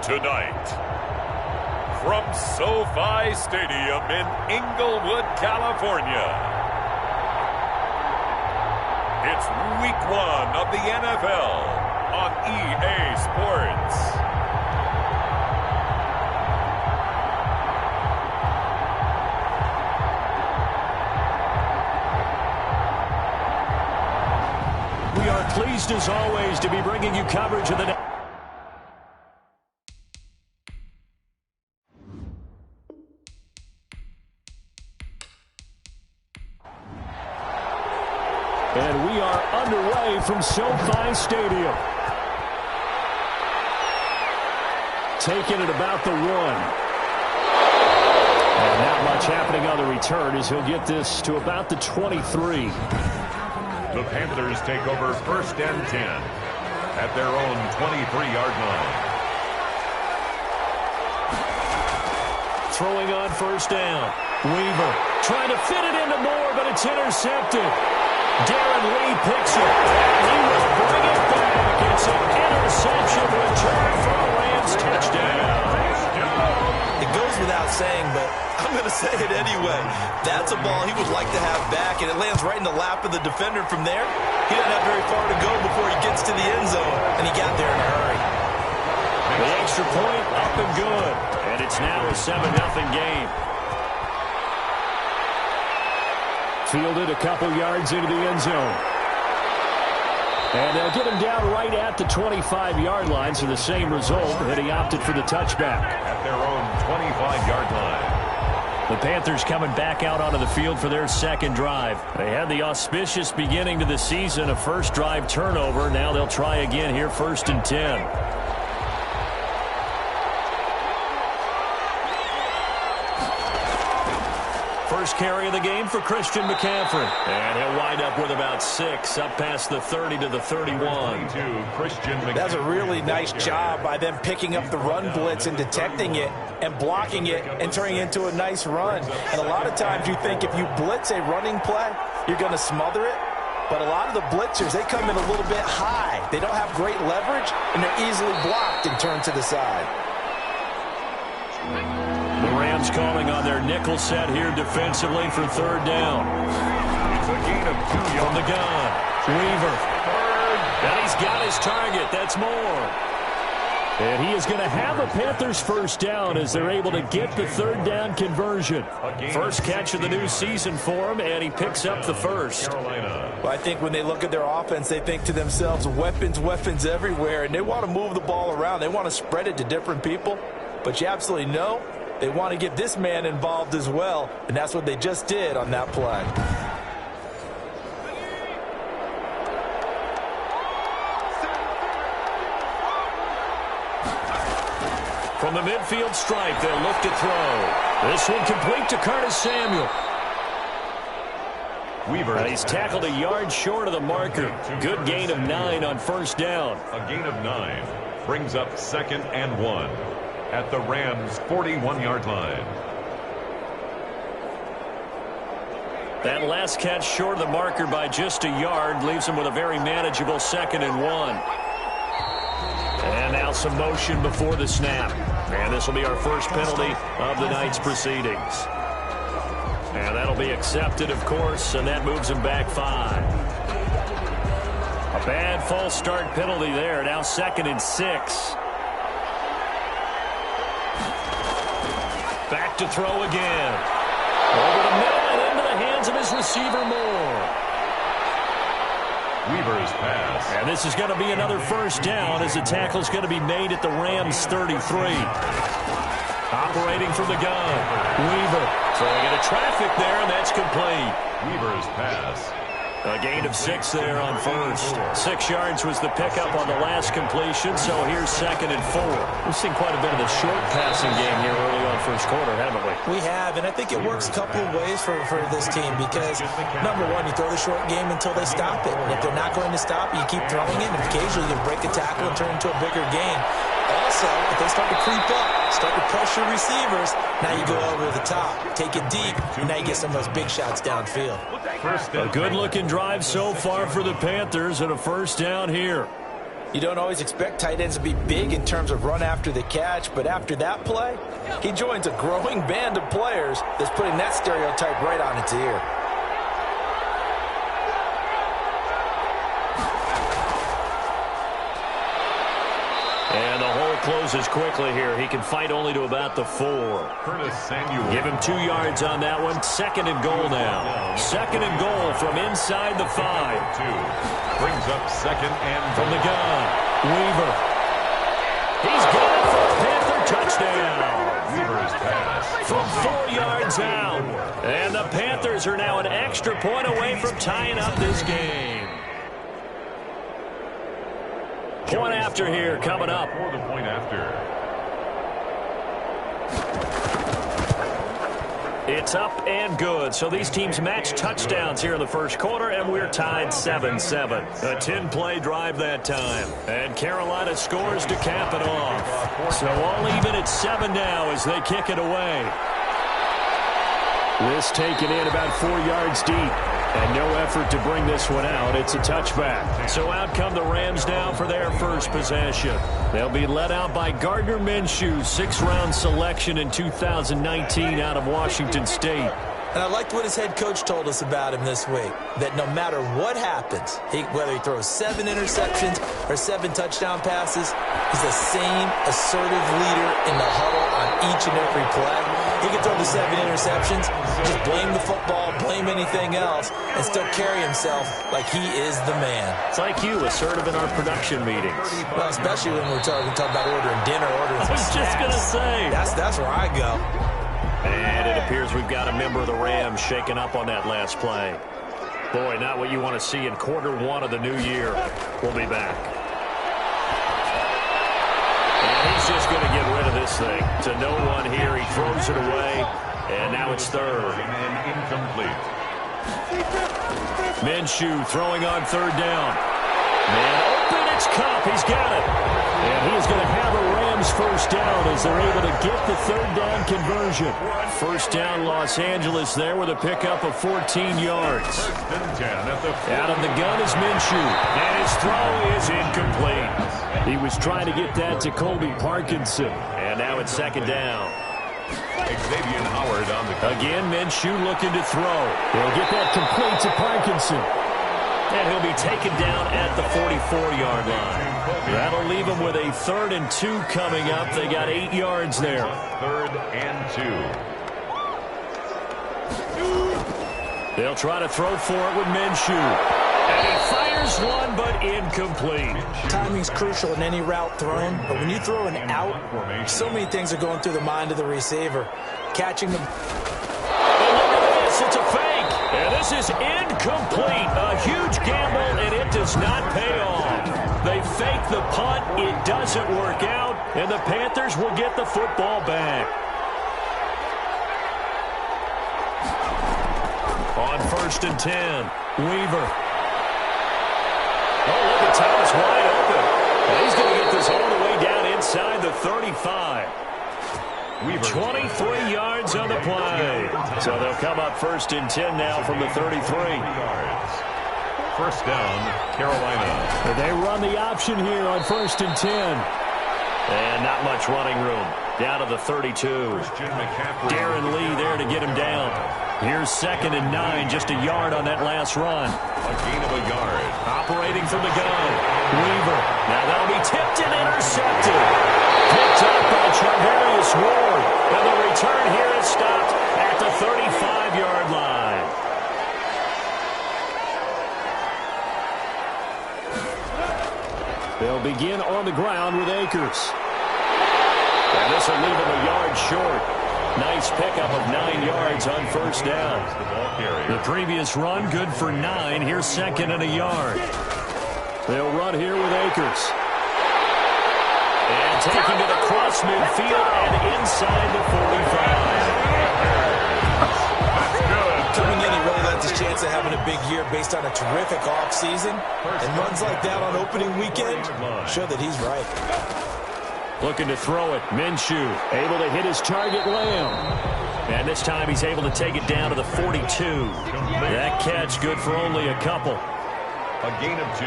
Tonight, from SoFi Stadium in Inglewood, California, it's Week 1 of the NFL on EA Sports. We are pleased as always to be bringing you coverage of the And we are underway from SoFi Stadium. Taking it about the 1. And not much happening on the return as he'll get this to about the 23. The Panthers take over 1st and 10 at their own 23-yard line. Throwing on 1st down. Weaver trying to fit it into Moore, but it's intercepted. Darren Lee picks it. He will bring it back. It's an interception return for a Rams touchdown. It goes without saying, but I'm going to say it anyway. That's a ball he would like to have back, and it lands right in the lap of the defender from there. He doesn't have very far to go before he gets to the end zone, and he got there in a hurry. The extra point up and good, and it's now a 7-0 game. Fielded a couple yards into the end zone. And they'll get him down right at the 25-yard line, so the same result, and he opted for the touchback. At their own 25-yard line. The Panthers coming back out onto the field for their second drive. They had the auspicious beginning to the season, a first drive turnover. Now they'll try again here, 1st and 10. First carry of the game for Christian McCaffrey. And he'll wind up with about 6, up past the 30 to the 31. That's a really nice job by them picking up the run blitz and detecting it and blocking it and turning it into a nice run. And a lot of times you think if you blitz a running play, you're going to smother it. But a lot of the blitzers, they come in a little bit high. They don't have great leverage, and they're easily blocked and turned to the side. The Rams calling on their nickel set here defensively for 3rd down. It's a gain of 2 yards. From the gun, Weaver. And he's got his target. That's Moore. And he is going to have a Panthers 1st down as they're able to get the 3rd down conversion. First catch of the new season for him, and he picks up the 1st. Well, I think when they look at their offense, they think to themselves, weapons, weapons everywhere, and they want to move the ball around. They want to spread it to different people. But you absolutely know they want to get this man involved as well, and that's what they just did on that play. From the midfield stripe, they'll look to throw. This one complete to Curtis Samuel. Weaver. He's tackled a yard short of the marker. Good gain of 9 on 1st down. A gain of 9 brings up 2nd and 1 at the Rams' 41-yard line. That last catch short of the marker by just a yard leaves him with a very manageable 2nd and 1. And now some motion before the snap. And this will be our first penalty of the night's proceedings. And that'll be accepted, of course, and that moves him back 5. A bad false start penalty there. Now 2nd and 6. Back to throw again. Over the middle and into the hands of his receiver, Moore. Weaver's pass. And this is going to be another 1st down as the tackle is going to be made at the Rams' 33. Operating from the gun. Weaver throwing into traffic there, and that's complete. Weaver's pass. A gain of 6 there on 1st. 6 yards was the pickup on the last completion, so here's 2nd and 4. We've seen quite a bit of the short passing game here early on 1st quarter, haven't we? We have, and I think it works a couple of ways for this team because, number one, you throw the short game until they stop it. And if they're not going to stop it, you keep throwing it, and occasionally you break a tackle and turn it into a bigger game. Also, if they start to creep up, start to pressure receivers, now you go over the top, take it deep, and now you get some of those big shots downfield. A good-looking drive so far for the Panthers and a 1st down here. You don't always expect tight ends to be big in terms of run after the catch, but after that play, he joins a growing band of players that's putting that stereotype right on its ear. And the hole closes quickly here. He can fight only to about the 4. Give him 2 yards on that one. 2nd and goal now. 2nd and goal from inside the 5. Brings up 2nd and from the gun. Weaver. He's got it for a Panther touchdown. Weaver's pass from 4 yards out. And the Panthers are now an extra point away from tying up this game. Point after here coming up. For the point after. It's up and good. So these teams match touchdowns here in the first quarter, and we're tied 7-7. A 10-play drive that time. And Carolina scores to cap it off. So all even at 7 now as they kick it away. This taken in about 4 yards deep. And no effort to bring this one out. It's a touchback. So out come the Rams now for their first possession. They'll be led out by Gardner Minshew, 6th-round selection in 2019 out of Washington State. And I liked what his head coach told us about him this week, that no matter what happens, whether he throws 7 interceptions or 7 touchdown passes, he's the same assertive leader in the huddle on each and every play. He can throw the 7 interceptions, just blame the football, blame anything else, and still carry himself like he is the man. It's like you, assertive in our production meetings. Well, especially when we're talking about ordering dinner, ordering some snacks. I was just going to say. That's where I go. And it appears we've got a member of the Rams shaken up on that last play. Boy, not what you want to see in quarter 1 of the new year. We'll be back. And he's just going to get rid of this thing. To no one here. He throws it away. And now it's 3rd. And incomplete. Minshew throwing on 3rd down. Man open, it's Cup. He's got it. And he's going to have a Rams first down as they're able to get the 3rd down conversion. First down, Los Angeles there with a pickup of 14 yards. Out of the gun is Minshew. And his throw is incomplete. He was trying to get that to Colby Parkinson. And now it's 2nd down. Xavier Howard on the again, Minshew looking to throw. He'll get that complete to Parkinson. And he'll be taken down at the 44-yard line. That'll leave him with a 3rd and 2 coming up. They got 8 yards there. 3rd and 2. They'll try to throw for it with Minshew. And he fires one, but incomplete. Timing's crucial in any route thrown, but when you throw an out, so many things are going through the mind of the receiver. Catching them. And look at this, it's a fake. And this is incomplete. A huge gamble, and it does not pay off. They fake the punt. It doesn't work out, and the Panthers will get the football back. On 1st and 10, Weaver. Oh, look at Thomas wide open. And he's going to get this all the way down inside the 35. Weaver 23 yards on the play. So they'll come up 1st and 10 now from the 33. First down, Carolina. They run the option here on 1st and 10. And not much running room. Down to the 32. Darren Lee there to get him down. Here's 2nd and 9, just a yard on that last run. A gain of a yard. Operating from the gun. Weaver. Now that'll be tipped and intercepted. Picked up by Charvarius Ward. And the return here is stopped at the 35-yard line. They'll begin on the ground with Akers. And this will leave him a yard short. Nice pickup of 9 yards on 1st down. The previous run, good for 9. Here's 2nd and a yard. They'll run here with Akers. And taking it across midfield and inside the 45. Coming in, he really liked his chance of having a big year based on a terrific offseason. And runs like that on opening weekend show that he's right. Looking to throw it. Minshew able to hit his target, Lamb. And this time he's able to take it down to the 42. That catch good for only a couple. A gain of 2.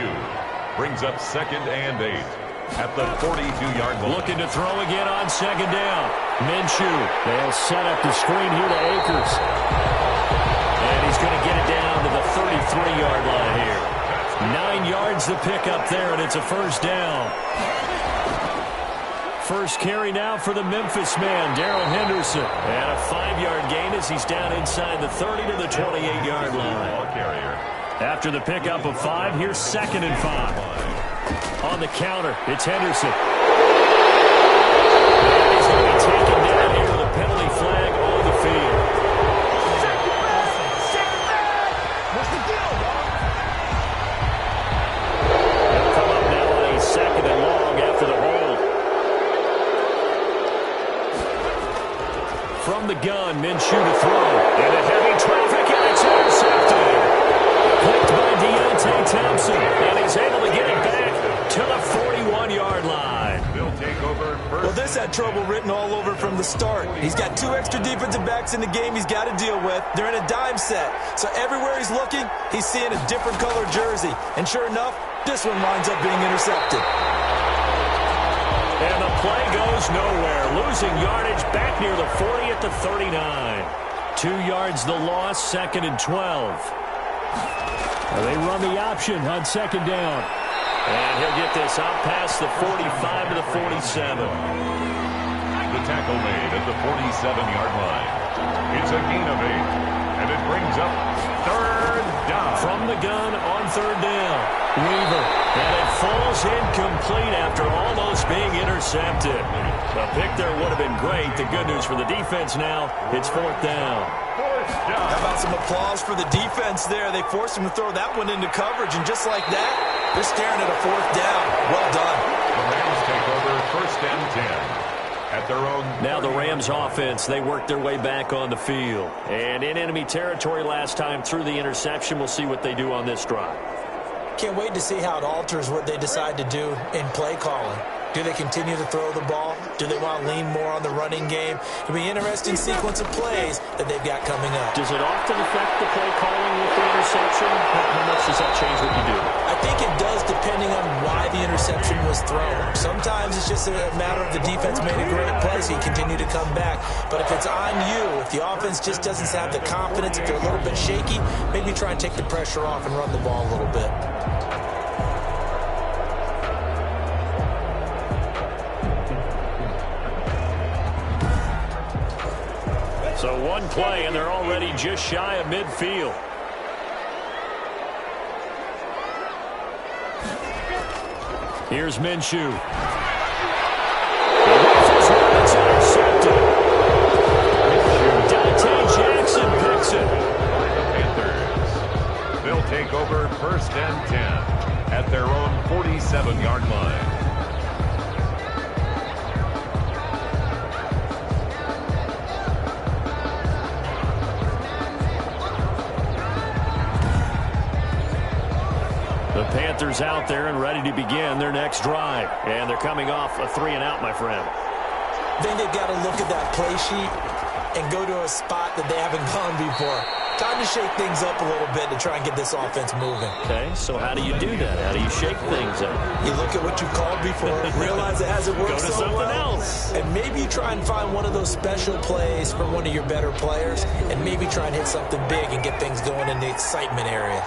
Brings up 2nd and 8 at the 42-yard line. Looking to throw again on 2nd down. Minshew. They'll set up the screen here to Akers. And he's going to get it down to the 33-yard line here. 9 yards to pick up there, and it's a 1st down. First carry now for the Memphis man, Darrell Henderson. And a 5-yard gain as he's down inside the 30 to the 28-yard line. After the pickup of 5, here's 2nd and 5. On the counter, it's Henderson. And he's going to be taken down here with a penalty flag on the field. What's the deal, dog? He'll come up now on a 2nd and long after the hold. From the gun, Minshew to throw. And a heavy traffic, and it's intercepted. Picked by Deontay Thompson. And he's able to get it back to the 41-yard line. They'll take over first. Well, this had trouble written all over from the start. He's got 2 extra defensive backs in the game he's got to deal with. They're in a dime set. So everywhere he's looking, he's seeing a different color jersey. And sure enough, this one winds up being intercepted. And the play goes nowhere. Losing yardage back near the 40 at the 39. 2 yards the loss, 2nd and 12. They run the option on 2nd down. And he'll get this out past the 45 to the 47. The tackle made at the 47-yard line. It's a gain of 8, and it brings up 3rd down. From the gun on 3rd down. Weaver. And it falls incomplete after almost being intercepted. The pick there would have been great. The good news for the defense now, it's 4th down. How about some applause for the defense there? They forced him to throw that one into coverage, and just like that, they're staring at a 4th down. Well done. The Rams take over 1st and 10 at their own. Now the Rams offense, they work their way back on the field. And in enemy territory last time through the interception. We'll see what they do on this drive. Can't wait to see how it alters what they decide to do in play calling. Do they continue to throw the ball? Do they want to lean more on the running game? It'll be an interesting sequence of plays that they've got coming up. Does it often affect the play calling with the interception? How much does that change what you do? I think it does, depending on why the interception was thrown. Sometimes it's just a matter of the defense made a great play, so you continue to come back. But if it's on you, if the offense just doesn't have the confidence, if they're a little bit shaky, maybe try and take the pressure off and run the ball a little bit. So one play, and they're already just shy of midfield. Here's Minshew. It's intercepted. Dante Jackson picks it. The Panthers. They'll take over 1st and 10 at their own 47-yard line. The Panthers out there and ready to begin their next drive. And they're coming off a 3-and-out, my friend. Then they've got to look at that play sheet and go to a spot that they haven't gone before. Time to shake things up a little bit to try and get this offense moving. Okay, so how do you do that? How do you shake things up? You look at what you called before, realize it hasn't worked Go to so something well, else. and maybe you try and find one of those special plays from one of your better players, and maybe try and hit something big and get things going in the excitement area.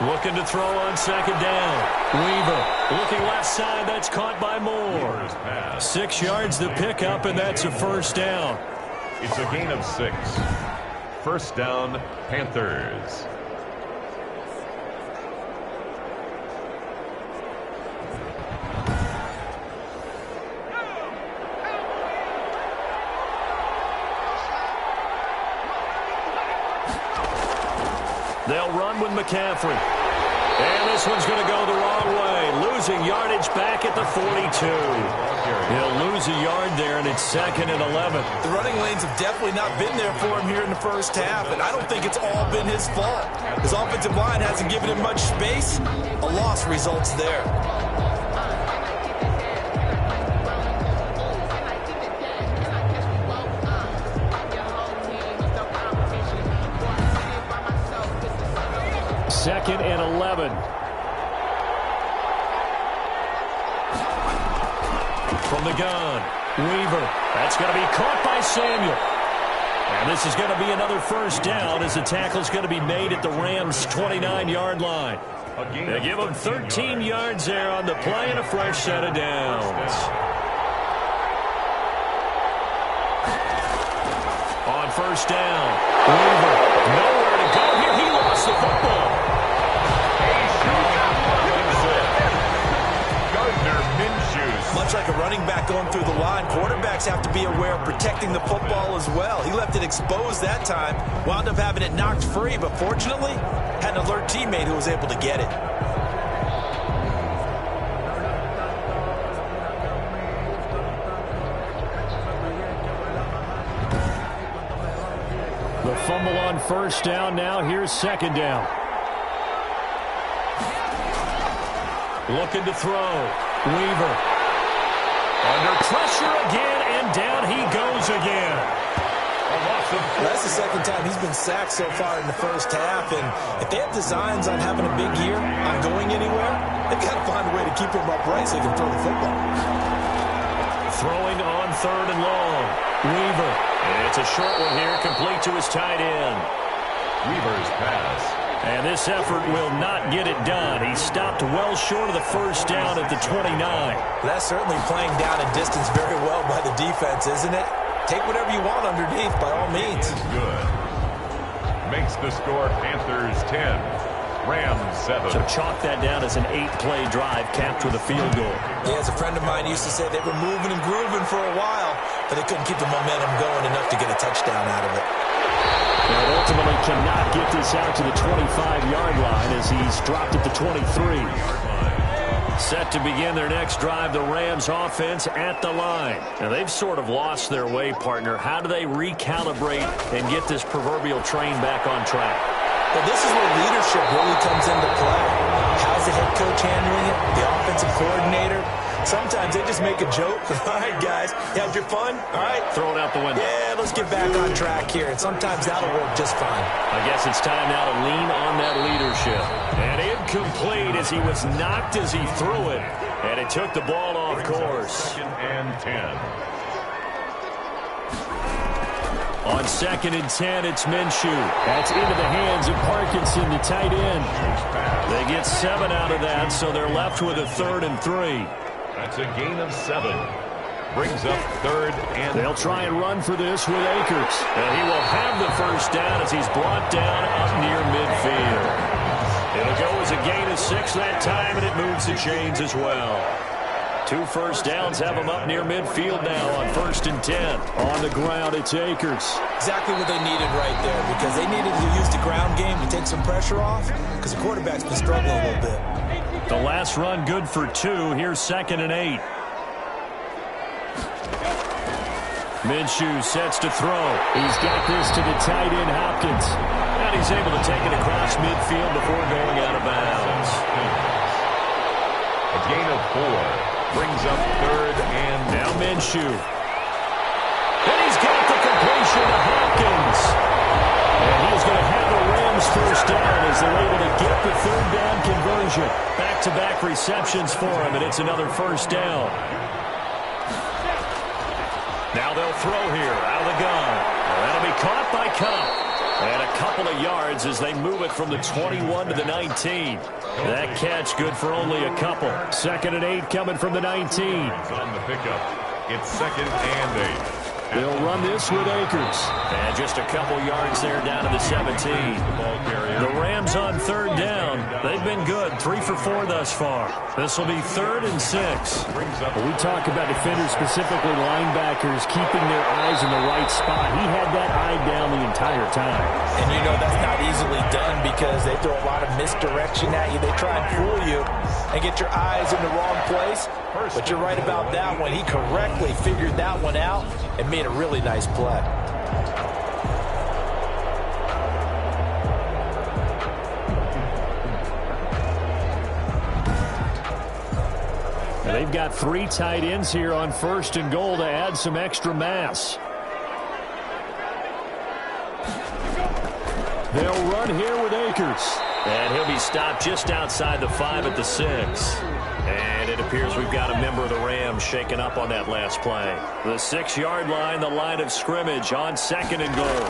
Looking to throw on 2nd down. Weaver looking left side. That's caught by Moore. 6 yards to pick up, and that's a 1st down. It's a gain of 6. 1st down, Panthers. They'll run with McCaffrey. And this one's going to go the wrong way. Losing yardage back at the 42. He'll lose a yard there, and it's 2nd and 11. The running lanes have definitely not been there for him here in the first half, and I don't think it's all been his fault. His offensive line hasn't given him much space. A loss results there. 2nd and 11. From the gun, Weaver. That's going to be caught by Samuel. And this is going to be another first down as the tackle's going to be made at the Rams' 29-yard line. They give them 13 yards there on the play and a fresh set of downs. On first down, Weaver. Nowhere to go here. He lost the football. Much like a running back going through the line, quarterbacks have to be aware of protecting the football as well. He left it exposed that time, wound up having it knocked free, but fortunately, had an alert teammate who was able to get it. The fumble on first down now. Here's second down. Looking to throw. Weaver. Under pressure again, and down he goes again. That's the second time he's been sacked so far in the first half, and if they have designs on having a big year, on going anywhere, they've got to find a way to keep him upright so they can throw the football. Throwing on third and long. Weaver. And it's a short one here, complete to his tight end. Weaver's pass. And this effort will not get it done. He stopped well short of the first down at the 29. That's certainly playing down and distance very well by the defense, isn't it? Take whatever you want underneath, by all means. Good. Makes the score Panthers 10, Rams 7. So chalk that down as an 8-play drive capped with a field goal. Yeah, as a friend of mine used to say, they were moving and grooving for a while, but they couldn't keep the momentum going enough to get a touchdown out of it. And ultimately cannot get this out to the 25-yard line as he's dropped at the 23. Set to begin their next drive, the Rams offense at the line. Now, they've sort of lost their way, partner. How do they recalibrate and get this proverbial train back on track? Well, this is where leadership really comes into play. How's the head coach handling it? The offensive coordinator? Sometimes they just make a joke. All right, guys, you had your fun? All right. Throw it out the window. Yeah, let's get back on track here. And sometimes that'll work just fine. I guess it's time now to lean on that leadership. And incomplete as he was knocked as he threw it. And it took the ball off course. 2nd and 10. On 2nd and 10, it's Minshew. That's into the hands of Parkinson, the tight end. They get 7 out of that, so they're left with a 3rd and 3. That's a gain of 7. Brings up 3rd and They'll try and run for this with Akers. And he will have the first down as he's brought down up near midfield. It'll go as a gain of 6 that time, and it moves the chains as well. 2 first downs have them up near midfield now on 1st and 10. On the ground, it's Akers. Exactly what they needed right there, because they needed to use the ground game to take some pressure off, because the quarterback's been struggling a little bit. The last run good for 2. Here's 2nd and 8. Minshew sets to throw. He's got this to the tight end, Hopkins. And he's able to take it across midfield before going out of bounds. a gain of 4. Brings up 3rd and now Minshew. And he's got the completion to Hopkins. And he's going to have the Rams first down as they're able to get the 3rd down conversion. Back-to-back receptions for him, and it's another first down. Now they'll throw here out of the gun. And that'll be caught by Cup. And a couple of yards as they move it from the 21 to the 19. That catch good for only a couple. 2nd and 8 coming from the 19. on the pickup. It's 2nd and 8. They'll run this with Akers. And just a couple yards there down to the 17. The Rams on 3rd down. They've been good. 3 for 4 thus far. This will be 3rd and 6. When we talk about defenders, specifically linebackers, keeping their eyes in the right spot. He had that eye down the entire time. And you know that's not easily done because they throw a lot of misdirection at you. They try and fool you and get your eyes in the wrong place. But you're right about that one. He correctly figured that one out and made a really nice play. And they've got 3 tight ends here on 1st and goal to add some extra mass. They'll run here with Akers. And he'll be stopped just outside the 5 at the 6. And it appears we've got a member of the Rams shaken up on that last play. The 6-yard line, the line of scrimmage on 2nd and goal.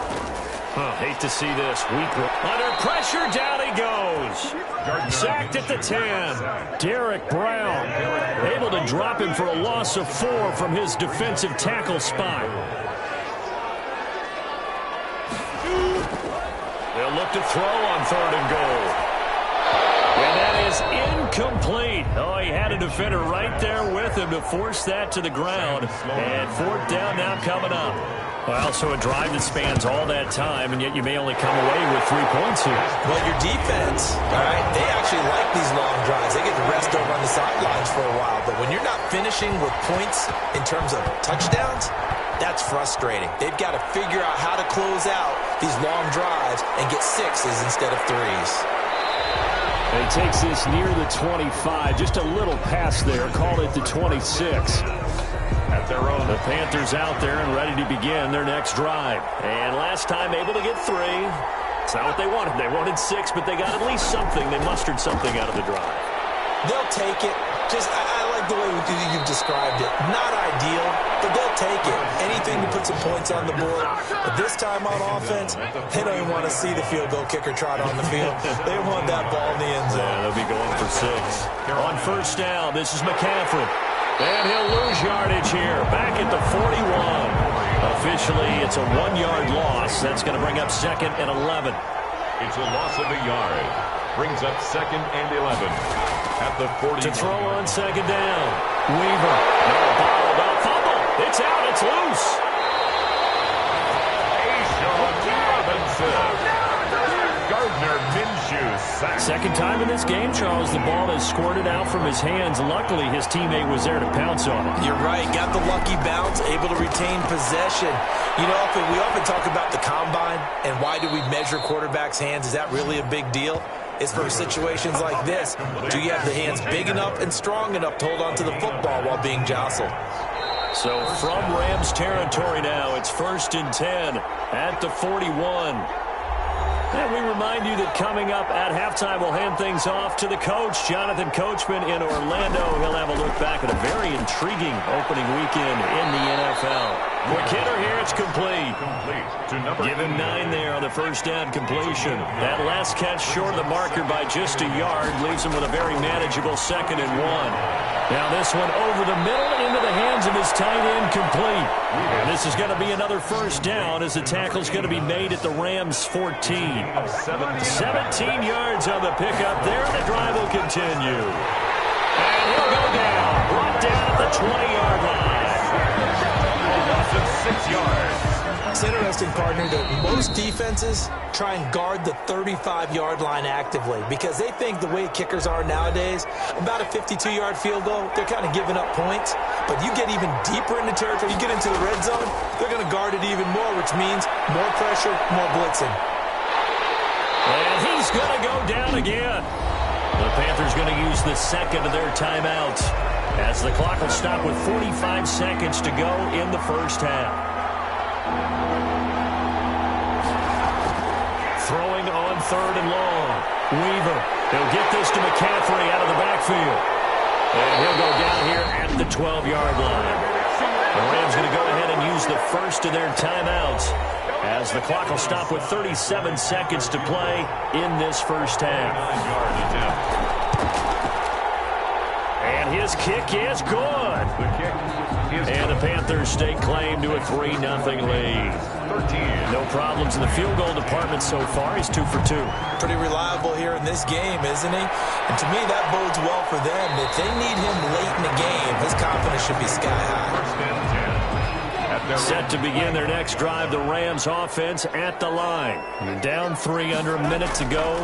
Hate to see this. Under pressure, down he goes. Sacked at the 10. Derek Brown able to drop him for a loss of 4 from his defensive tackle spot. They'll look to throw on 3rd and goal. And that is incomplete. Oh, he had a defender right there with him to force that to the ground. And 4th down now coming up. Well, so a drive that spans all that time, and yet you may only come away with 3 points here. Well, your defense, all right, they actually like these long drives. They get to rest over on the sidelines for a while. But when you're not finishing with points in terms of touchdowns, that's frustrating. They've got to figure out how to close out these long drives and get 6s instead of 3s. He takes this near the 25, just a little past there, call it the 26. At their own, the Panthers out there and ready to begin their next drive. And last time able to get 3. It's not what they wanted. They wanted 6, but they got at least something. They mustered something out of the drive. They'll take it. I like the way you've described it. Not ideal, but they'll take it. Anything to put some points on the board. But this time on offense, they don't even want to see the field goal kicker trot on the field. They want that ball in the end zone. Yeah, they'll be going for 6. On 1st down, this is McCaffrey. And he'll lose yardage here. Back at the 41. Officially, it's a 1-yard loss. That's going to bring up 2nd and 11. It's a loss of a yard. Brings up 2nd and 11. At the 40. To throw on 2nd down. Weaver. No, ball, no, fumble. It's out. It's loose. Robinson. Gardner Minshew sacked. 2nd time in this game, Charles, the ball has squirted out from his hands. Luckily, his teammate was there to pounce on it. You're right. Got the lucky bounce, able to retain possession. You know, we often talk about the combine and why do we measure quarterbacks' hands. Is that really a big deal? It's for situations like this. Do you have the hands big enough and strong enough to hold on to the football while being jostled? So from Rams territory now, it's 1st and 10 at the 41. And we remind you that coming up at halftime, we'll hand things off to the coach, Jonathan Coachman in Orlando. He'll have a look back at a very intriguing opening weekend in the NFL. Quick hitter here, it's complete. Give him 9 there on the 1st down completion. That last catch short of the marker by just a yard leaves him with a very manageable 2nd and 1. Now this one over the middle into the hands of his tight end, complete. And this is going to be another 1st down as the tackle's going to be made at the Rams 14. 17 yards on the pickup there, and the drive will continue. And he'll go down, brought down at the 20-yard line. A loss of 6 yards. It's interesting, partner, that most defenses try and guard the 35-yard line actively because they think the way kickers are nowadays, about a 52-yard field goal, they're kind of giving up points. But you get even deeper into territory, you get into the red zone, they're going to guard it even more, which means more pressure, more blitzing. And he's going to go down again. The Panthers going to use the 2nd of their timeouts as the clock will stop with 45 seconds to go in the 1st half. Throwing on 3rd and long. Weaver. He'll get this to McCaffrey out of the backfield. And he'll go down here at the 12-yard line. The Rams going to go ahead and use the 1st of their timeouts as the clock will stop with 37 seconds to play in this 1st half. And his kick is good. The kick is and the Panthers stake claim to a 3-0 lead. 13. No problems in the field goal department so far. He's 2 for 2. Pretty reliable here in this game, isn't he? And to me, that bodes well for them. If they need him late in the game, his confidence should be sky high. Set to begin their next drive, the Rams offense at the line. You're down 3 under a minute to go.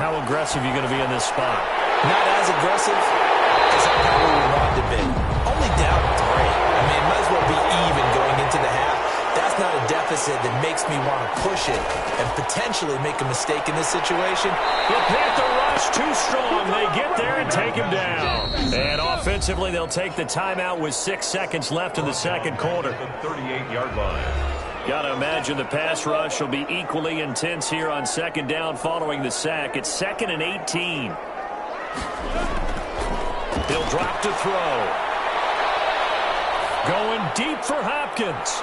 How aggressive are you going to be in this spot? Not as aggressive as I probably would want to be. Only down 3. I mean, it might as well be even going into the half. That's not a deficit that makes me want to push it and potentially make a mistake in this situation. The Panther rush too strong. They get there and take him down. And offensively, they'll take the timeout with 6 seconds left in the second quarter. The 38-yard line. Got to imagine the pass rush will be equally intense here on second down following the sack. It's 2nd and 18. He'll drop to throw. Going deep for Hopkins.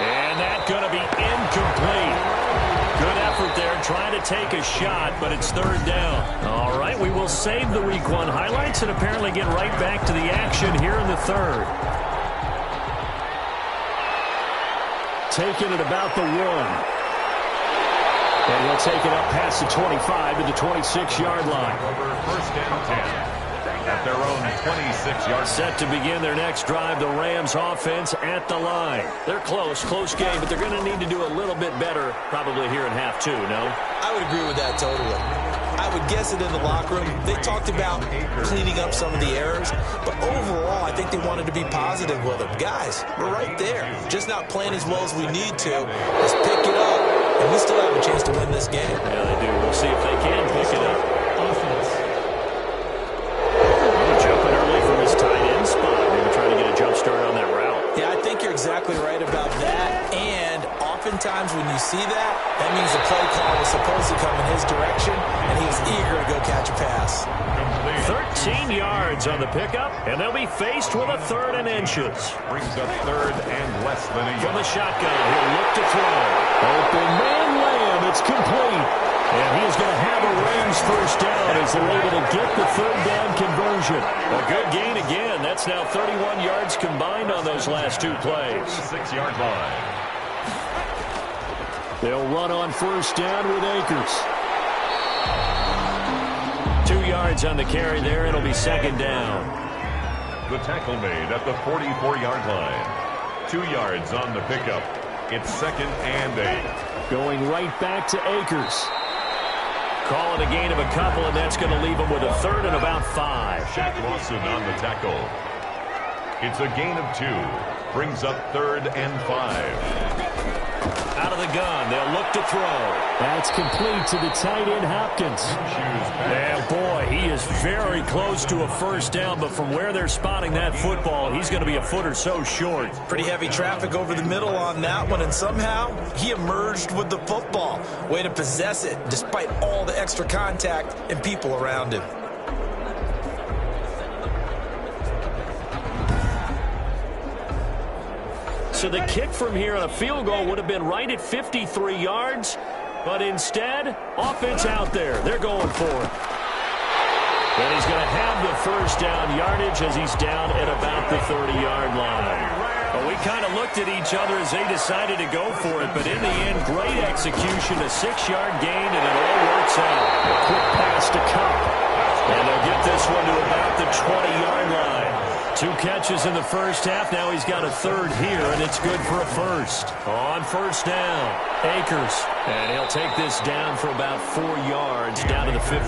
And that's going to be incomplete. Good effort there trying to take a shot, but it's 3rd down. All right, we will save the Week 1 highlights and apparently get right back to the action here in the 3rd. Taking it about the 1. And he'll take it up past the 25 to the 26-yard line. Over 1st and 10. At their own 26-yard. Set to begin their next drive, the Rams offense at the line. They're close game, but they're going to need to do a little bit better probably here in half 2, no? I would agree with that totally. I would guess it in the locker room. They talked about cleaning up some of the errors, but overall, I think they wanted to be positive with them. Guys, we're right there. Just not playing as well as we need to. Let's pick it up, and we still have a chance to win this game. Yeah, they do. We'll see if they can pick it up. Start on that route. Yeah, I think you're exactly right about that. And oftentimes when you see that, that means the play call was supposed to come in his direction, and he was eager to go catch a pass. 13 yards on the pickup, and they'll be faced with a 3rd and inches. Brings up 3rd and less than a yard. From the shotgun, he'll look to throw. Open man Lamb, it's complete. And he's going to have a Rams 1st down as they're able to get the 3rd down conversion. A good gain again. That's now 31 yards combined on those last 2 plays. 6-yard line. They'll run on 1st down with Akers. 2 yards on the carry there. It'll be 2nd down. The tackle made at the 44-yard line. 2 yards on the pickup. It's 2nd and 8. Going right back to Akers. Call it a gain of a couple, and that's going to leave him with a 3rd and about 5. Shaq Lawson on the tackle. It's a gain of 2. Brings up 3rd and 5. Out of the gun, they'll look to throw. That's complete to the tight end, Hopkins. And boy, he is very close to a 1st down, but from where they're spotting that football, he's going to be a foot or so short. Pretty heavy traffic over the middle on that one, and somehow he emerged with the football. Way to possess it, despite all the extra contact and people around him. So the kick from here on a field goal would have been right at 53 yards, but instead, offense out there. They're going for it. And he's going to have the 1st down yardage as he's down at about the 30-yard line. Well, we kind of looked at each other as they decided to go for it, but in the end, great execution, a 6-yard gain, and it all works out. A quick pass to Cup. And they'll get this one to about the 20-yard line. 2 catches in the 1st half. Now he's got a 3rd here, and it's good for a 1st. On 1st down, Akers. And he'll take this down for about 4 yards, down to the 15.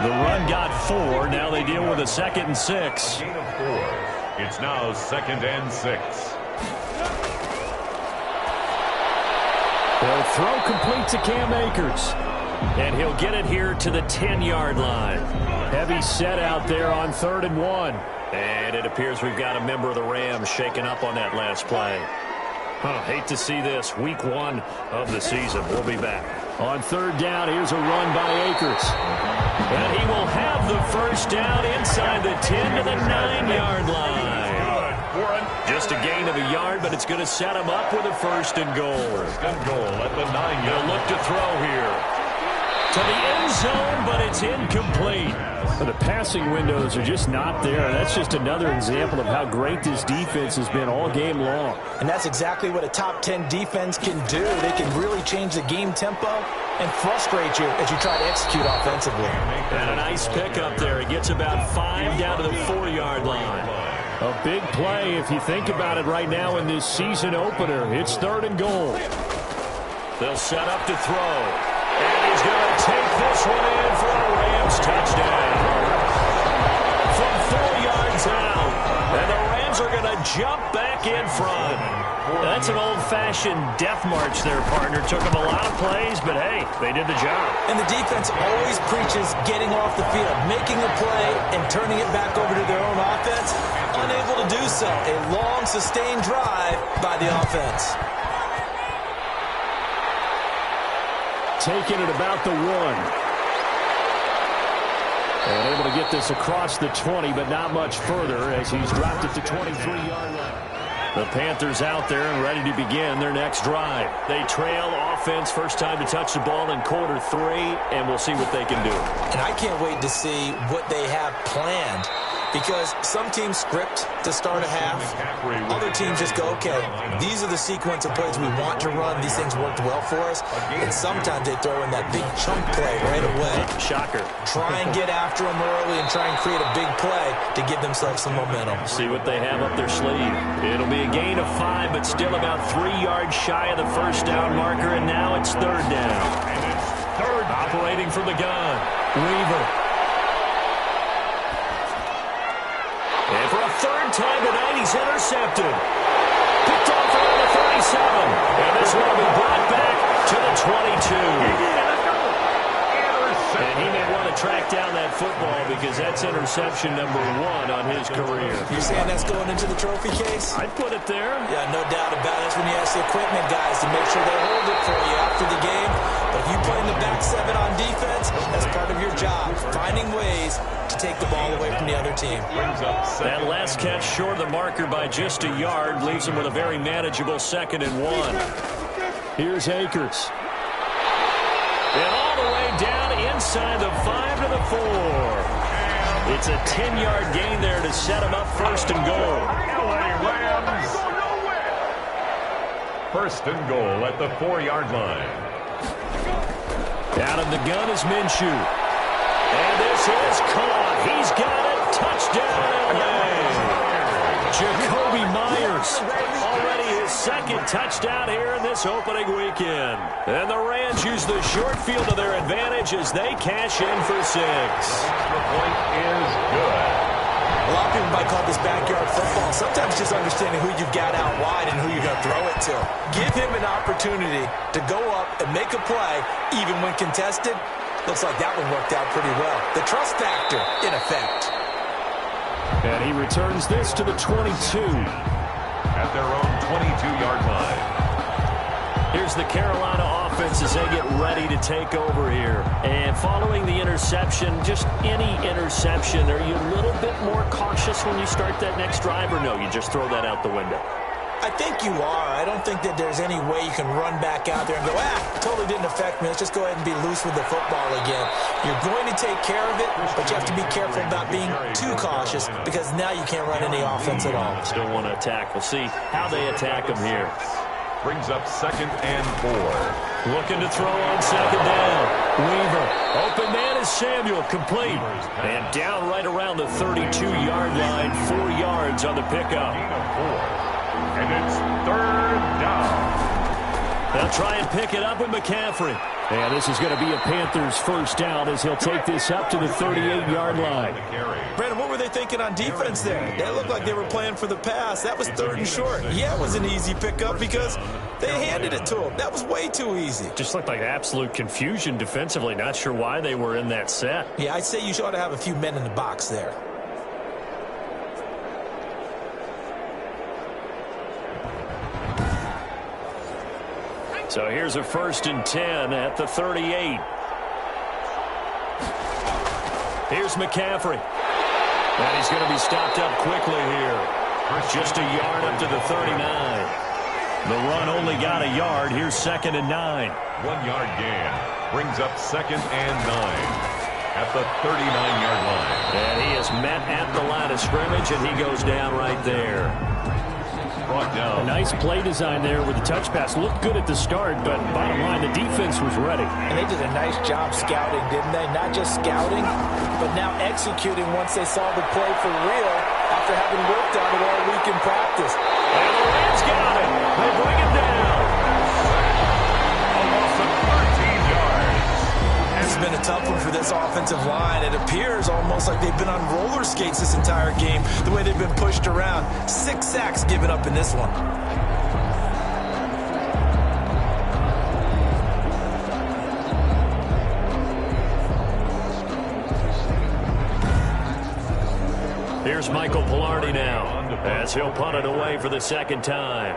The run got 4. Now they deal with a 2nd and 6. Gain of 4. It's now 2nd and 6. They'll throw complete to Cam Akers. And he'll get it here to the 10-yard line. Heavy set out there on 3rd and 1. And it appears we've got a member of the Rams shaken up on that last play. Hate to see this. Week 1 of the season. We'll be back. On 3rd down, here's a run by Akers. And he will have the 1st down inside the 10 to the 9-yard line. Just a gain of a yard, but it's going to set him up with a 1st and goal. 1st and goal at the 9-yard. He'll look to throw here. To the end zone, but it's incomplete. But the passing windows are just not there. That's just another example of how great this defense has been all game long. And that's exactly what a top 10 defense can do. They can really change the game tempo and frustrate you as you try to execute offensively. And a nice pickup there. It gets about 5 down to the 4-yard line. A big play if you think about it right now in this season opener. It's 3rd and goal. They'll set up to throw. And he's going to take this one in for a Rams touchdown. From 4 yards out. And the Rams are going to jump back in front. That's an old-fashioned death march there, partner. Took them a lot of plays, but, hey, they did the job. And the defense always preaches getting off the field, making a play, and turning it back over to their own offense. Unable to do so. A long, sustained drive by the offense. Taking it about the 1. And able to get this across the 20, but not much further as he's dropped it to 23-yard line. The Panthers out there and ready to begin their next drive. They trail offense, first time to touch the ball in quarter 3, and we'll see what they can do. And I can't wait to see what they have planned, because some teams script to start a half. Other teams just go, okay, these are the sequence of plays we want to run. These things worked well for us. And sometimes they throw in that big chunk play right away. Shocker. Try and get after them early and try and create a big play to give themselves some momentum. See what they have up their sleeve. It'll be a gain of 5, but still about 3 yards shy of the first down marker, and now it's third down. And it's third. Operating from the gun, Weaver. And for a third time tonight, he's intercepted. Picked off around the 37. And this one will be brought back to the 22. And he may want to track down that football because that's interception number 1 on his career. You're saying that's going into the trophy case? I'd put it there. Yeah, no doubt about it. That's when you ask the equipment guys to make sure they hold it for you after the game. But if you play in the back 7 on defense, that's part of your job, finding ways to take the ball away from the other team. That last catch short of the marker by just a yard leaves him with a very manageable 2nd and 1. Here's Akers. And all the way down inside the 5 to the 4. It's a 10-yard gain there to set him up first and goal. First and goal at the 4-yard line. Out of the gun is Minshew. And this is caught. He's got it. Touchdown, LA. Jacoby Myers. Already his 2nd touchdown here in this opening weekend. And the Rams use the short field to their advantage as they cash in for 6. Extra point is good. A lot of people might call this backyard football. Sometimes just understanding who you've got out wide and who you're going to throw it to. Give him an opportunity to go up and make a play, even when contested. Looks like that one worked out pretty well. The trust factor in effect. And he returns this to the 22. At their own 22-yard line. Here's the Carolina offense as they get ready to take over here. And following the interception, just any interception, are you a little bit more cautious when you start that next drive, or no, you just throw that out the window? I think you are. I don't think that there's any way you can run back out there and go, totally didn't affect me. Let's just go ahead and be loose with the football again. You're going to take care of it, but you have to be careful about being too cautious because now you can't run any offense at all. Still want to attack. We'll see how they attack them here. Brings up 2nd and 4. Looking to throw on 2nd down. Weaver. Open man is Samuel. Complete. And down right around the 32-yard line. 4 yards on the pickup. And it's third down. They'll try and pick it up with McCaffrey. And this is going to be a Panthers first down as he'll take this up to the 38-yard line. Brandon, what were they thinking on defense there? They looked like they were playing for the pass. That was 3rd and short. Yeah, it was an easy pickup because they handed it to him. That was way too easy. Just looked like absolute confusion defensively. Not sure why they were in that set. Yeah, I'd say you ought to have a few men in the box there. So here's a 1st and 10 at the 38. Here's McCaffrey. And he's going to be stopped up quickly here. Just a yard up to the 39. The run only got a yard. Here's 2nd and 9. 1-yard gain. Brings up 2nd and 9 at the 39-yard line. And he is met at the line of scrimmage, and he goes down right there. Brought down. A nice play design there with the touch pass. Looked good at the start, but bottom line, the defense was ready. And they did a nice job scouting, didn't they? Not just scouting, but now executing once they saw the play for real after having worked on it all week in practice. And the Rams got it. They bring it down. A loss of 13 yards. And This has been a tough one for this offensive line. It appears almost like they've been on roller skates this entire game, the way they've been pushed around. 6 sacks given up in this one. Here's Michael Pilardi now, as he'll punt it away for the second time.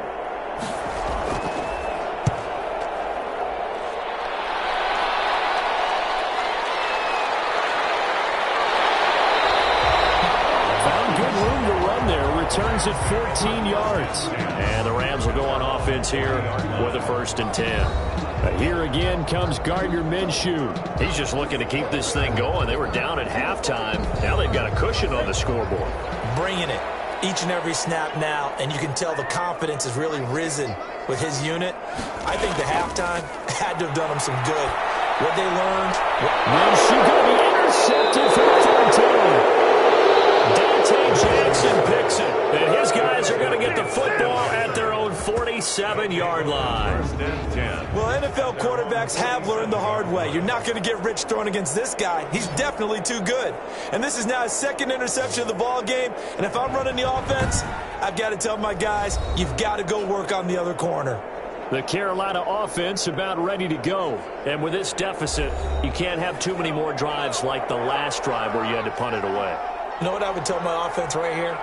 Found good room to run there. Returns at 14 yards. And the Rams will go on offense here with a 1st and 10. Here again comes Gardner Minshew. He's just looking to keep this thing going. They were down at halftime. Now they've got a cushion on the scoreboard. Bringing it each and every snap now, and you can tell the confidence has really risen with his unit. I think the halftime had to have done him some good. What they learned. Minshew going to be intercepted for the 3rd time. Dante Jackson picks it, and his guys are going to get the football at their own 47-yard line. Well, NFL quarterbacks have learned the hard way. You're not going to get rich throwing against this guy. He's definitely too good. And this is now his 2nd interception of the ball game. And if I'm running the offense, I've got to tell my guys, you've got to go work on the other corner. The Carolina offense about ready to go. And with this deficit, you can't have too many more drives like the last drive where you had to punt it away. You know what I would tell my offense right here?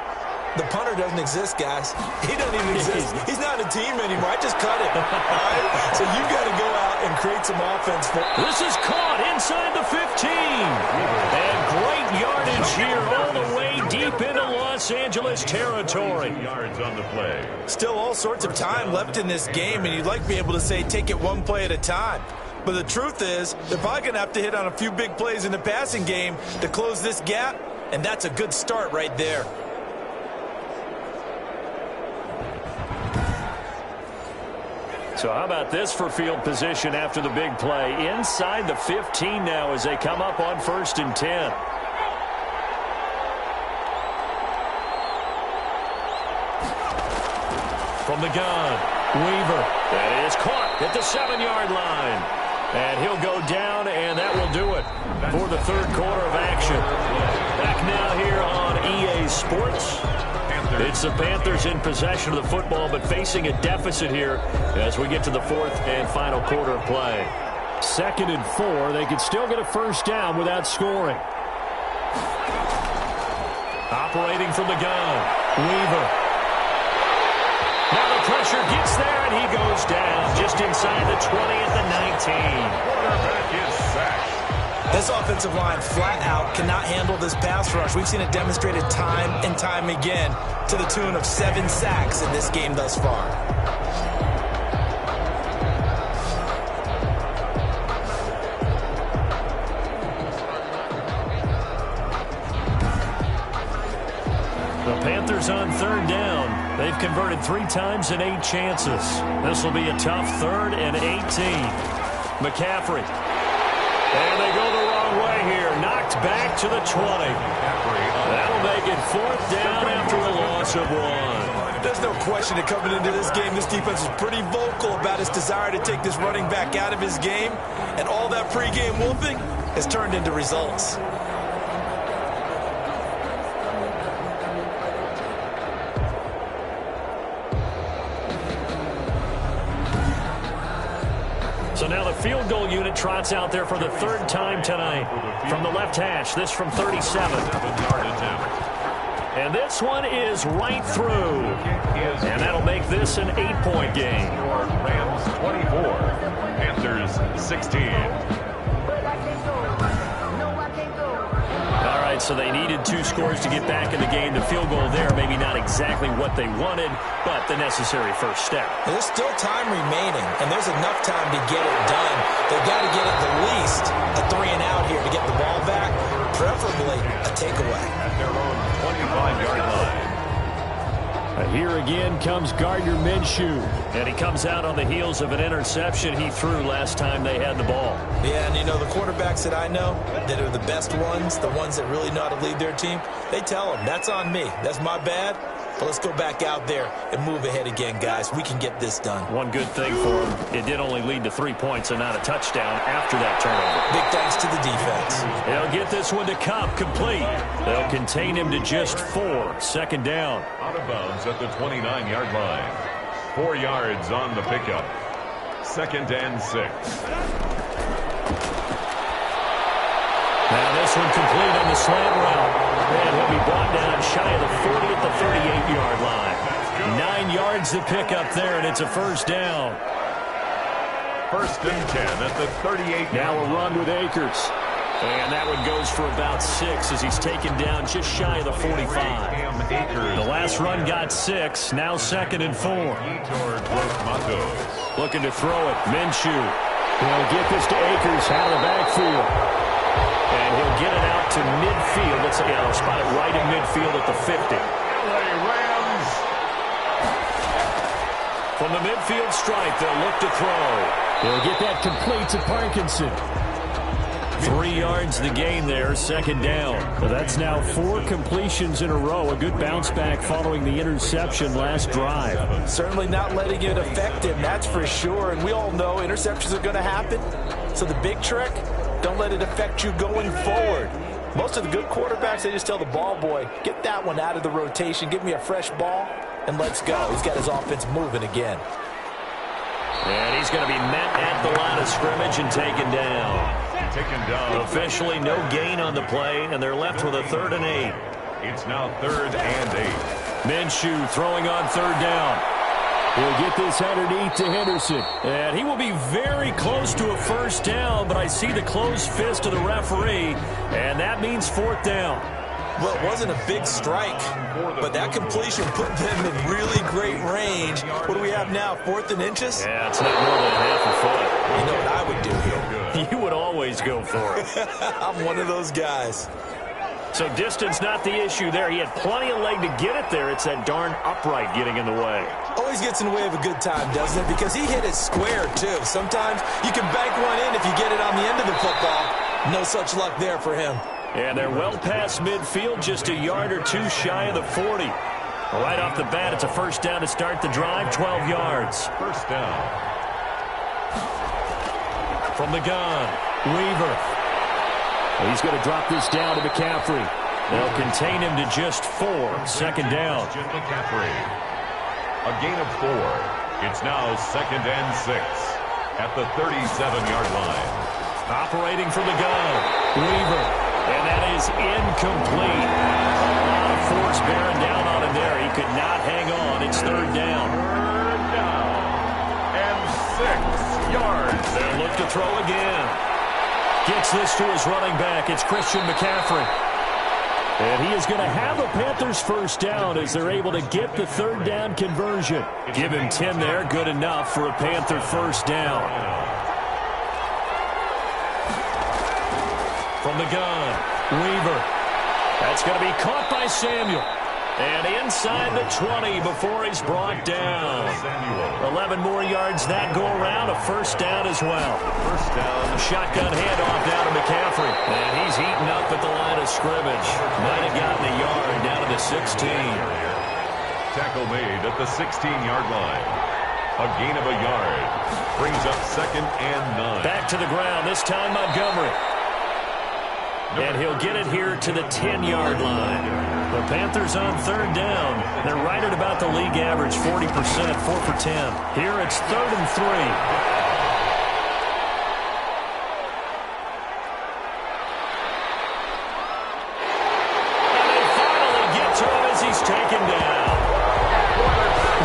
The punter doesn't exist, guys. He doesn't even exist. He's not a team anymore. I just cut him. All right? So you got to go out and create some offense. This is caught inside the 15. And great yardage here all the way deep into Los Angeles territory. Yards on the play. Still all sorts of time left in this game, and you'd like to be able to say take it one play at a time. But the truth is, they're probably going to have to hit on a few big plays in the passing game to close this gap, and that's a good start right there. So how about this for field position after the big play? Inside the 15 now as they come up on 1st and 10. From the gun, Weaver. That is caught at the 7-yard line. And he'll go down, and that will do it for the 3rd quarter of action. Back now here on EA Sports. It's the Panthers in possession of the football, but facing a deficit here as we get to the 4th and final quarter of play. 2nd and 4. They could still get a 1st down without scoring. Operating from the gun, Weaver. Now the pressure gets there, and he goes down just inside the 20 at the 19. Quarterback is sacked. This offensive line flat out cannot handle this pass rush. We've seen it demonstrated time and time again to the tune of 7 sacks in this game thus far. The Panthers on 3rd down. They've converted 3 times in 8 chances. This will be a tough 3rd and 18. McCaffrey. And they go the wrong way here. Knocked back to the 20. That'll make it 4th down after a loss of 1. There's no question that coming into this game, this defense is pretty vocal about its desire to take this running back out of his game. And all that pregame wolfing has turned into results. So now the field goal unit trots out there for the 3rd time tonight. From the left hash, this from 37. And this one is right through. And that'll make this an 8-point game. Rams 24, Panthers 16. All right, so they needed 2 scores to get back in the game. The field goal there, maybe not exactly what they wanted, but the necessary first step. There's still time remaining, and there's enough time to get it done. They've got to get at the least a 3-and-out here to get the ball back, preferably a takeaway. At their own 25-yard line. Here again comes Gardner Minshew. And he comes out on the heels of an interception he threw last time they had the ball. Yeah, and you know, the quarterbacks that I know that are the best ones, the ones that really know how to lead their team, they tell them, that's on me. That's my bad. But let's go back out there and move ahead again, guys. We can get this done. One good thing for him, it did only lead to 3 points and not a touchdown after that turnover. Big thanks to the defense. They'll get this one to Cup, complete. They'll contain him to just 4. Second down. Out of bounds at the 29-yard line. 4 yards on the pickup. 2nd and 6. Now this one complete on the slant route. And he'll be brought down shy of the 40 at the 38-yard line. 9 yards to pick up there, and it's a first down. 1st and 10 at the 38. Now a run with Akers. And that one goes for about 6 as he's taken down just shy of the 45. The last run got 6. Now 2nd and 4. Looking to throw it. Minshew. He'll get this to Akers out of the backfield. And he'll get it out to midfield. Let's spot it right in midfield at the 50. Rams. From the midfield stripe, they'll look to throw. He'll get that complete to Parkinson. 3 yards the gain there, 2nd down. Well, that's now 4 completions in a row. A good bounce back following the interception last drive. Certainly not letting it affect him, that's for sure. And we all know interceptions are going to happen. So the big trick, don't let it affect you going forward. Most of the good quarterbacks, they just tell the ball boy, get that one out of the rotation, give me a fresh ball, and let's go. He's got his offense moving again. And he's going to be met at the line of scrimmage and taken down. Officially no gain on the play, and they're left with a 3rd and 8. It's now 3rd and 8. Minshew throwing on 3rd down. He'll get this underneath to Henderson. And he will be very close to a first down, but I see the closed fist of the referee, and that means 4th down. Well, it wasn't a big strike, but that completion put them in really great range. What do we have now, 4th and inches? Yeah, it's not more than half a foot. You know what I would do here? You would always go for it. I'm one of those guys. So distance not the issue there. He had plenty of leg to get it there. It's that darn upright getting in the way. Always gets in the way of a good time, doesn't it? Because he hit it square, too. Sometimes you can bank one in if you get it on the end of the football. No such luck there for him. And they're well past midfield, just a yard or 2 shy of the 40. Right off the bat, it's a first down to start the drive, 12 yards. First down. From the gun, Weaver. He's going to drop this down to McCaffrey. They'll contain him to just 4. 2nd down. McCaffrey. A gain of 4. It's now 2nd and 6 at the 37-yard line. Operating from the gun, Weaver. And that is incomplete. A lot of force bearing down on him there. He could not hang on. It's 3rd down. 3rd down. And 6 yards. They'll look to throw again. Gets this to his running back. It's Christian McCaffrey. And he is going to have a Panthers first down as they're able to get the 3rd down conversion. Give him 10 there. Good enough for a Panther first down. From the gun, Weaver. That's going to be caught by Samuel. And inside the 20 before he's brought down. 11 more yards that go around. A first down as well. First down. Shotgun handoff down to McCaffrey. And he's eaten up at the line of scrimmage. Might have gotten a yard down to the 16. Tackle made at the 16-yard line. A gain of a yard. Brings up 2nd and 9. Back to the ground. This time Montgomery. And he'll get it here to the 10-yard line. The Panthers on 3rd down. They're right at about the league average, 40%, 4 for 10. Here it's 3rd and 3. And they finally get to him as he's taken down.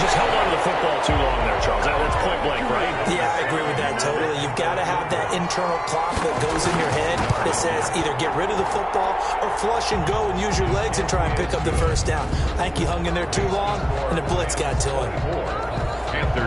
Just held on to the football too long there, Charles. That's point blank, right? Yeah, I agree with that totally. You've got to have that internal clock that goes in your head that says either get rid of the football or flush and go and use your legs and try and pick up the first down. I think he hung in there too long, and the blitz got to him.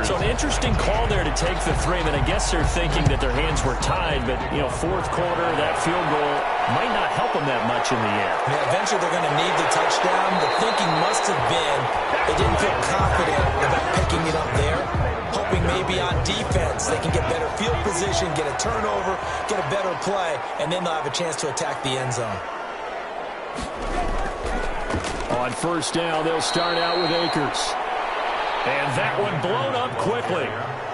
So an interesting call there to take the 3. I mean, I guess they're thinking that their hands were tied, but, you know, 4th quarter, that field goal might not help them that much in the end. Yeah, eventually they're going to need the touchdown. The thinking must have been they didn't feel confident about picking it up there, hoping maybe on defense they can get better field position, get a turnover, get a better play, and then they'll have a chance to attack the end zone. On first down, they'll start out with Akers. And that one blown up quickly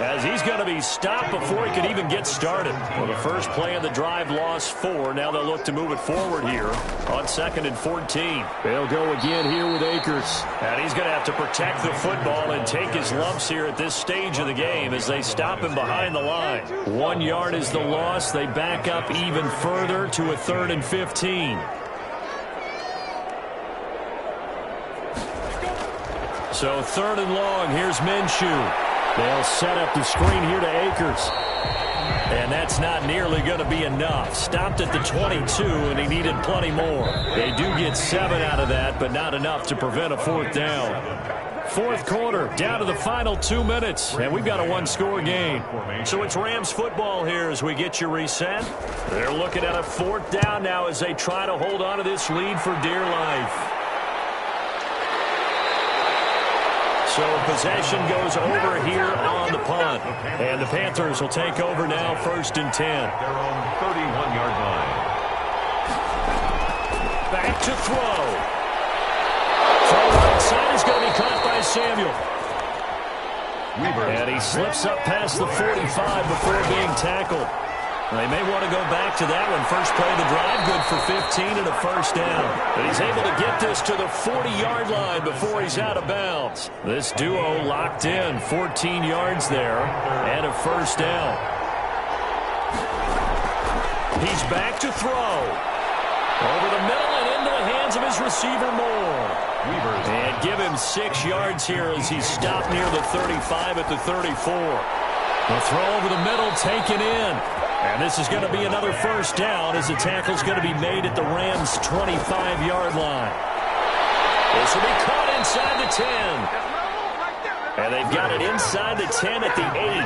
as he's going to be stopped before he could even get started. Well, the first play of the drive lost 4. Now they'll look to move it forward here on 2nd and 14. They'll go again here with Akers. And he's going to have to protect the football and take his lumps here at this stage of the game as they stop him behind the line. 1 yard is the loss. They back up even further to a 3rd and 15. So 3rd and long, here's Minshew. They'll set up the screen here to Akers. And that's not nearly going to be enough. Stopped at the 22, and he needed plenty more. They do get 7 out of that, but not enough to prevent a 4th down. 4th quarter, down to the final 2 minutes, and we've got a 1-score game. So it's Rams football here as we get you reset. They're looking at a 4th down now as they try to hold on to this lead for dear life. So possession goes over here on the punt. And the Panthers will take over now, 1st and 10. Their own 31-yard line. Back to throw. Throw right side is going to be caught by Samuel. And he slips up past the 45 before being tackled. They may want to go back to that one. First play of the drive, good for 15 and a 1st down. But he's able to get this to the 40-yard line before he's out of bounds. This duo locked in, 14 yards there, and a 1st down. He's back to throw. Over the middle and into the hands of his receiver Moore. And give him 6 yards here as he's stopped near the 35 at the 34. The throw over the middle taken in. And this is going to be another 1st down as the tackle's going to be made at the Rams' 25-yard line. This will be caught inside the 10. And they've got it inside the 10 at the 8.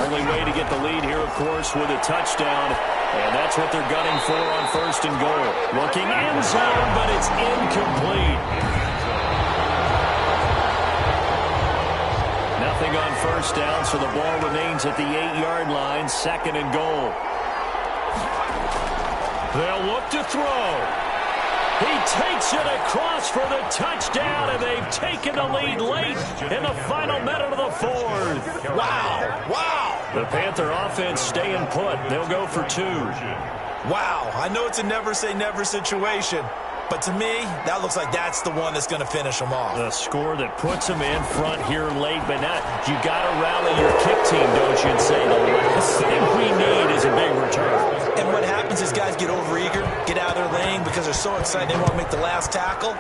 Only way to get the lead here, of course, with a touchdown. And that's what they're gunning for on 1st and goal. Looking end zone, but it's incomplete. Nothing on 1st down, so the ball remains at the 8-yard line, 2nd and goal. They'll look to throw. He takes it across for the touchdown, and they've taken the lead late in the final minute of the 4th. Wow. Wow. The Panther offense staying put. They'll go for 2. Wow. I know it's a never-say-never situation. But to me, that looks like that's the one that's going to finish them off. The score that puts them in front here late, but not. You got to rally your kick team, don't you, and say the last thing we need is a big return. And what happens is guys get overeager, get out of their lane because they're so excited they want to make the last tackle.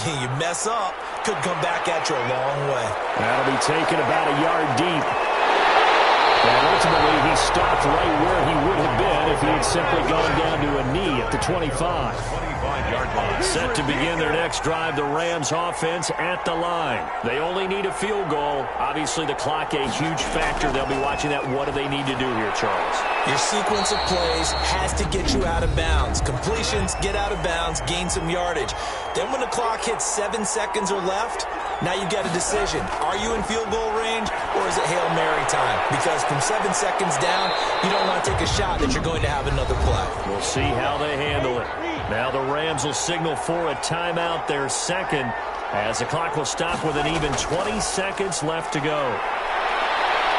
You mess up, could come back at you a long way. That'll be taken about a yard deep. And ultimately, he stopped right where he would have been if he had simply gone down to a knee at the 25. Set to begin their next drive, the Rams offense at the line. They only need a field goal. Obviously, the clock a huge factor. They'll be watching that. What do they need to do here, Charles? Your sequence of plays has to get you out of bounds. Completions, get out of bounds, gain some yardage. Then when the clock hits 7 seconds or left, now you get a decision. Are you in field goal range or is it Hail Mary time? Because from 7 seconds down, you don't want to take a shot that you're going to have another play. We'll see how they handle it. Now the Rams will signal for a timeout, their 2nd, as the clock will stop with an even 20 seconds left to go.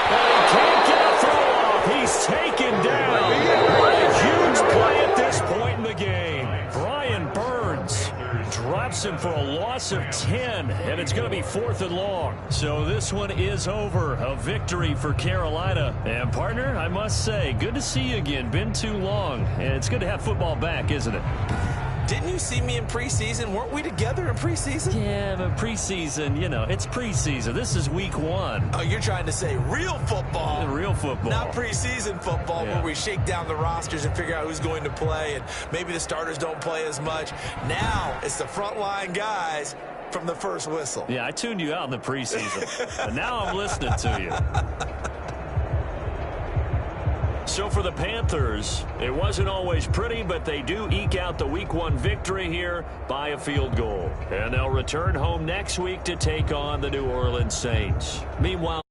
And he can't get a throw off. He's taken down. A huge play at this point in the game. Brian Burns drops him for a loss of 10, and it's going to be 4th and long. So this one is over. A victory for Carolina. And, partner, I must say, good to see you again. Been too long. And it's good to have football back, isn't it? Didn't you see me in preseason? Weren't we together in preseason? Yeah, but preseason, you know, it's preseason. This is week 1. Oh, you're trying to say real football. Real football. Not preseason football where we shake down the rosters and figure out who's going to play, and maybe the starters don't play as much. Now it's the frontline guys from the first whistle. Yeah, I tuned you out in the preseason, but now I'm listening to you. So for the Panthers, it wasn't always pretty, but they do eke out the Week 1 victory here by a field goal. And they'll return home next week to take on the New Orleans Saints. Meanwhile,